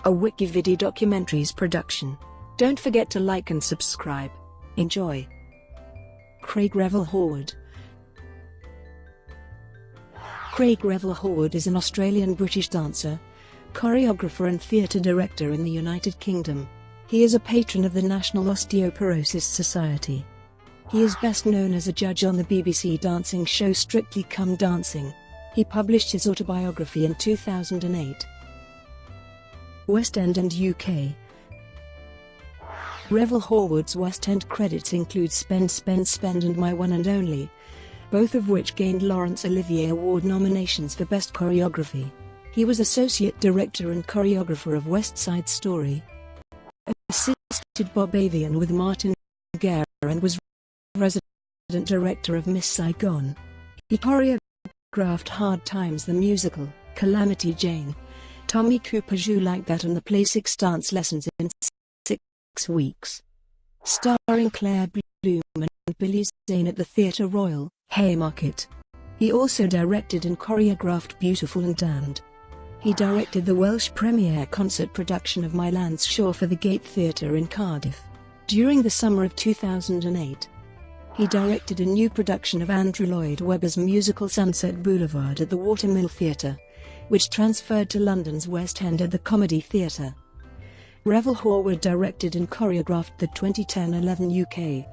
a WikiVidi documentaries production. Don't forget to like and subscribe. Enjoy. Revel Horwood. Revel Horwood is an Australian-British dancer, choreographer and theatre director in the United Kingdom. He is a patron of the National Osteoporosis Society. He is best known as a judge on the BBC dancing show Strictly Come Dancing. He published his autobiography in 2008. West End and UK. Revel Horwood's West End credits include Spend Spend Spend and My One and Only, both of which gained Laurence Olivier Award nominations for Best Choreography. He was Associate Director and Choreographer of West Side Story, assisted Bob Avian with Martin Guerre and was Resident Director of Miss Saigon. He choreographed Hard Times the Musical, Calamity Jane, Tommy Cooper's You Like That and the play Six Dance Lessons in 6 Weeks, starring Claire Bloom and Billy Zane at the Theatre Royal, Haymarket. He also directed and choreographed Beautiful and Damned. He directed the Welsh premiere concert production of My Land's Shore for the Gate Theatre in Cardiff. During the summer of 2008, he directed a new production of Andrew Lloyd Webber's musical Sunset Boulevard at the Watermill Theatre, which transferred to London's West End at the Comedy Theatre. Revel Horwood directed and choreographed the 2010-11 UK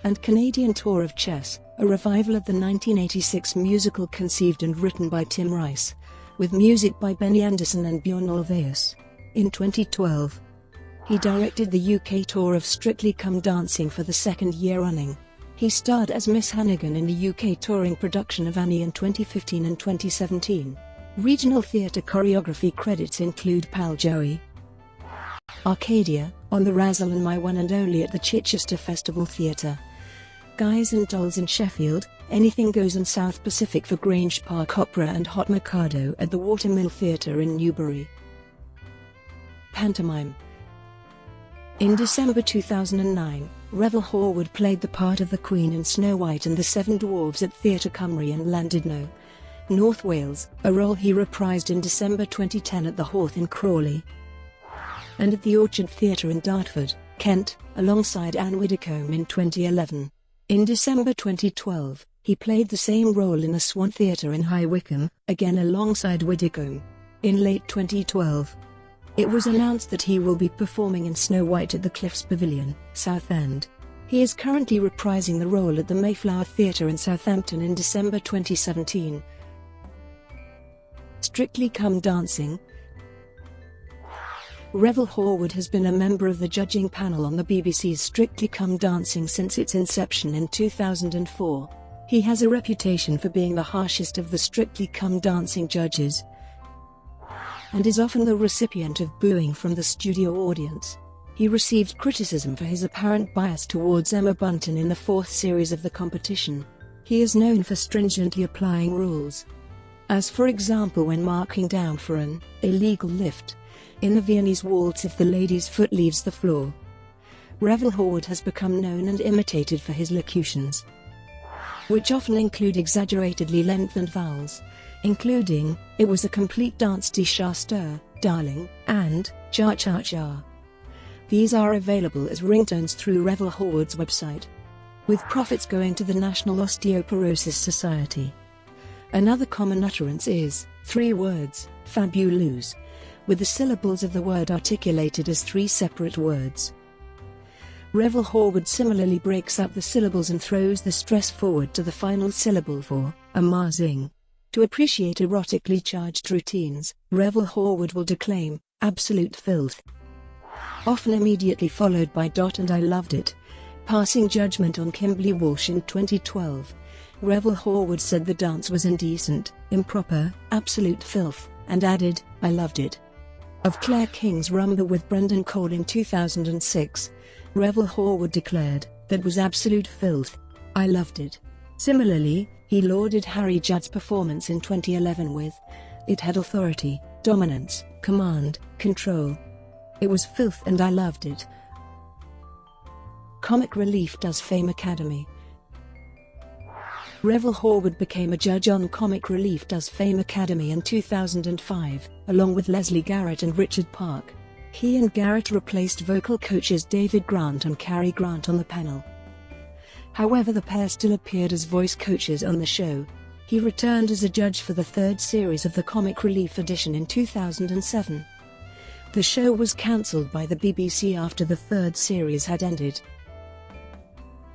and Canadian tour of Chess, a revival of the 1986 musical conceived and written by Tim Rice, with music by Benny Andersson and Bjorn Ulvaeus. In 2012, he directed the UK tour of Strictly Come Dancing for the second year running. He starred as Miss Hannigan in the UK touring production of Annie in 2015 and 2017. Regional theatre choreography credits include Pal Joey, Arcadia, On the Razzle and My One and Only at the Chichester Festival Theatre, Guys and Dolls in Sheffield, Anything Goes in South Pacific for Grange Park Opera and Hot Mikado at the Watermill Theatre in Newbury. Pantomime. In December 2009, Revel Horwood played the part of the Queen in Snow White and the Seven Dwarfs at Theatre Cymru in Llandudno, North Wales, a role he reprised in December 2010 at the Hawth in Crawley and at the Orchard Theatre in Dartford, Kent, alongside Anne Widdecombe in 2011. In December 2012, he played the same role in the Swan Theatre in High Wycombe, again alongside Widdecombe. In late 2012, it was announced that he will be performing in Snow White at the Cliffs Pavilion, Southend. He is currently reprising the role at the Mayflower Theatre in Southampton in December 2017. Strictly Come Dancing. Revel Horwood has been a member of the judging panel on the BBC's Strictly Come Dancing since its inception in 2004. He has a reputation for being the harshest of the Strictly Come Dancing judges, and is often the recipient of booing from the studio audience. He received criticism for his apparent bias towards Emma Bunton in the fourth series of the competition. He is known for stringently applying rules, as for example when marking down for an illegal lift in the Viennese waltz if the lady's foot leaves the floor. Revel Horwood has become known and imitated for his locutions, which often include exaggeratedly lengthened vowels, including, "It was a complete dance de stir, darling," and "cha-cha-cha." These are available as ringtones through Revel Horwood's website, with profits going to the National Osteoporosis Society. Another common utterance is 3 words, fabulous, with the syllables of the word articulated as 3 separate words. Revel Horwood similarly breaks up the syllables and throws the stress forward to the final syllable for amazing. To appreciate erotically charged routines, Revel Horwood will declaim, "absolute filth," often immediately followed by "and I loved it." Passing judgment on Kimberly Walsh in 2012, Revel Horwood said the dance was indecent, improper, absolute filth, and added, "I loved it." Of Claire King's Rumba with Brendan Cole in 2006, Revel Horwood declared, "That was absolute filth. I loved it." Similarly, he lauded Harry Judd's performance in 2011 with, "It had authority, dominance, command, control. It was filth and I loved it." Comic Relief does Fame Academy. Revel Horwood became a judge on Comic Relief Does Fame Academy in 2005, along with Leslie Garrett and Richard Park. He and Garrett replaced vocal coaches David Grant and Cary Grant on the panel. However, the pair still appeared as voice coaches on the show. He returned as a judge for the third series of the Comic Relief edition in 2007. The show was cancelled by the BBC after the third series had ended.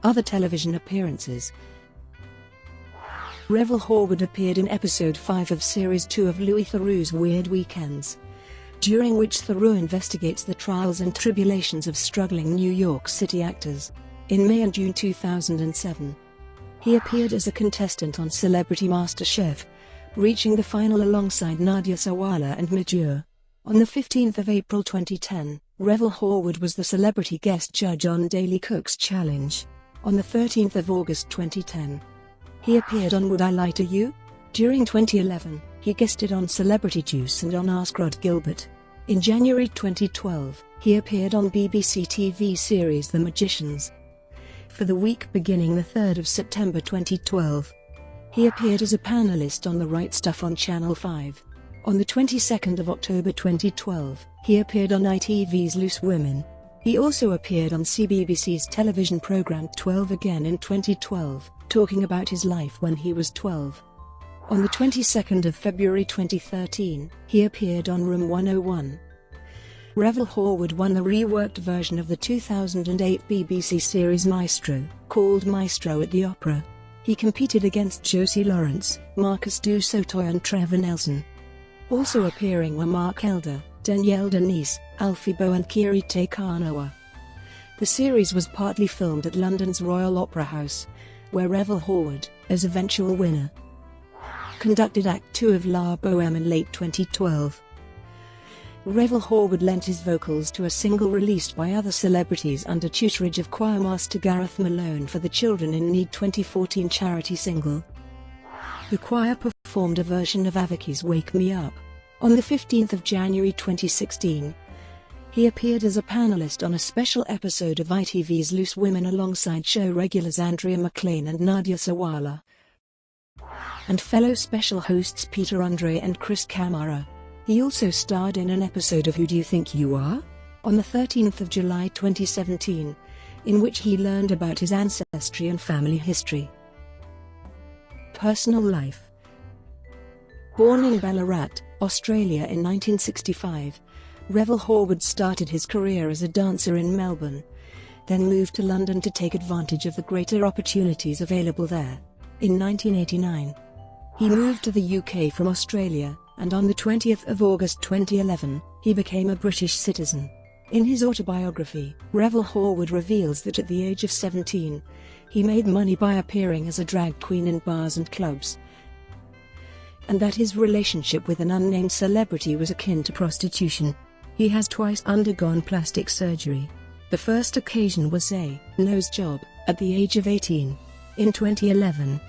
Other television appearances. Revel Horwood appeared in episode 5 of series 2 of Louis Theroux's Weird Weekends, during which Theroux investigates the trials and tribulations of struggling New York City actors. In May and June 2007, he appeared as a contestant on Celebrity MasterChef, reaching the final alongside Nadia Sawalha and Mijur. On the 15th of April 2010, Revel Horwood was the celebrity guest judge on Daily Cook's Challenge. On the 13th of August 2010, he appeared on Would I Lie to You? During 2011, he guested on Celebrity Juice and on Ask Rod Gilbert. In January 2012, he appeared on BBC TV series The Magicians. For the week beginning the 3rd of September 2012, he appeared as a panelist on The Right Stuff on Channel 5. On the 22nd of October 2012, he appeared on ITV's Loose Women. He also appeared on CBBC's television programme 12 Again in 2012, talking about his life when he was 12. On the 22nd of February 2013, he appeared on Room 101. Revel Horwood won the reworked version of the 2008 BBC series Maestro, called Maestro at the Opera. He competed against Josie Lawrence, Marcus du Sautoy and Trevor Nelson. Also appearing were Mark Elder, Danielle Denise, Alfie Boe and Kirite Kanawa. The series was partly filmed at London's Royal Opera House, where Revel Horwood, as eventual winner, conducted Act 2 of La Bohème in late 2012. Revel Horwood lent his vocals to a single released by other celebrities under tutorage of choirmaster Gareth Malone for the Children in Need 2014 charity single. The choir performed a version of Avaki's Wake Me Up. On the 15th of January 2016, he appeared as a panelist on a special episode of ITV's Loose Women alongside show regulars Andrea McLean and Nadia Sawalha, and fellow special hosts Peter Andre and Chris Camara. He also starred in an episode of Who Do You Think You Are? On the 13th of July 2017, in which he learned about his ancestry and family history. Personal life. Born in Ballarat, Australia in 1965, Revel Horwood started his career as a dancer in Melbourne, then moved to London to take advantage of the greater opportunities available there. In 1989, he moved to the UK from Australia, and on the 20th of August 2011, he became a British citizen. In his autobiography, Revel Horwood reveals that at the age of 17, he made money by appearing as a drag queen in bars and clubs, and that his relationship with an unnamed celebrity was akin to prostitution. He has twice undergone plastic surgery. The first occasion was a nose job, at the age of 18. In 2011,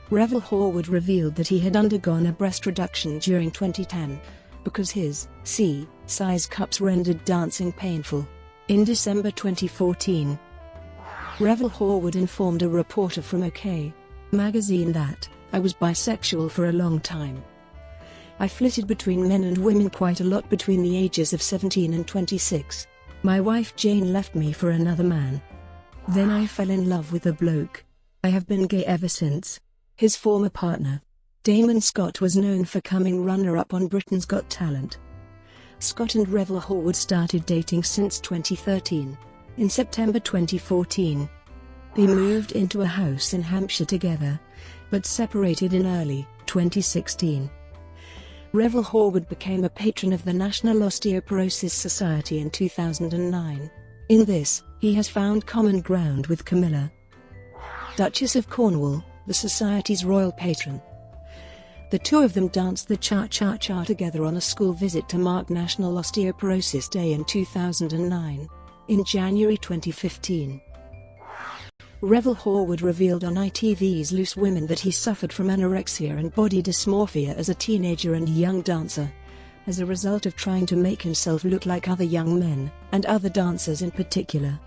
Revel Horwood revealed that he had undergone a breast reduction during 2010, because his C-size cups rendered dancing painful. In December 2014, Revel Horwood informed a reporter from OK! Magazine that, "I was bisexual for a long time. I flitted between men and women quite a lot between the ages of 17 and 26. My wife Jane left me for another man. Then I fell in love with a bloke. I have been gay ever since." His former partner, Damon Scott, was known for coming runner-up on Britain's Got Talent. Scott and Revel Horwood started dating since 2013. In September 2014, they moved into a house in Hampshire together, but separated in early 2016. Revel Horwood became a patron of the National Osteoporosis Society in 2009. In this, he has found common ground with Camilla, Duchess of Cornwall, the Society's royal patron. The two of them danced the Cha-Cha-Cha together on a school visit to mark National Osteoporosis Day in 2009. In January 2015, Revel Horwood revealed on ITV's Loose Women that he suffered from anorexia and body dysmorphia as a teenager and young dancer, as a result of trying to make himself look like other young men, and other dancers in particular.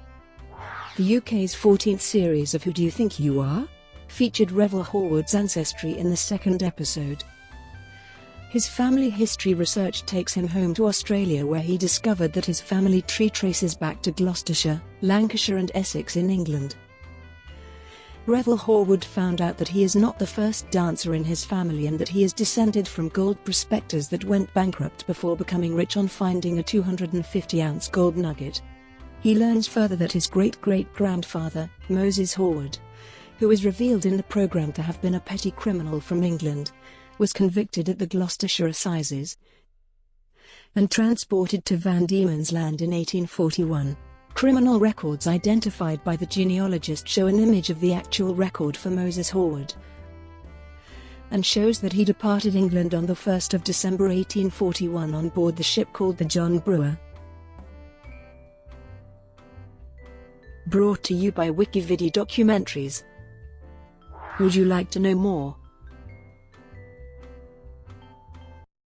The UK's 14th series of Who Do You Think You Are? featured Revel Horwood's ancestry in the second episode. His family history research takes him home to Australia, where he discovered that his family tree traces back to Gloucestershire, Lancashire and Essex in England. Revel Horwood found out that he is not the first dancer in his family and that he is descended from gold prospectors that went bankrupt before becoming rich on finding a 250-ounce gold nugget. He learns further that his great-great-grandfather, Moses Horwood, who is revealed in the programme to have been a petty criminal from England, was convicted at the Gloucestershire Assizes and transported to Van Diemen's Land in 1841. Criminal records identified by the genealogist show an image of the actual record for Moses Horwood, and shows that he departed England on the 1st of December 1841 on board the ship called the John Brewer. Brought to you by WikiVidi Documentaries. Would you like to know more?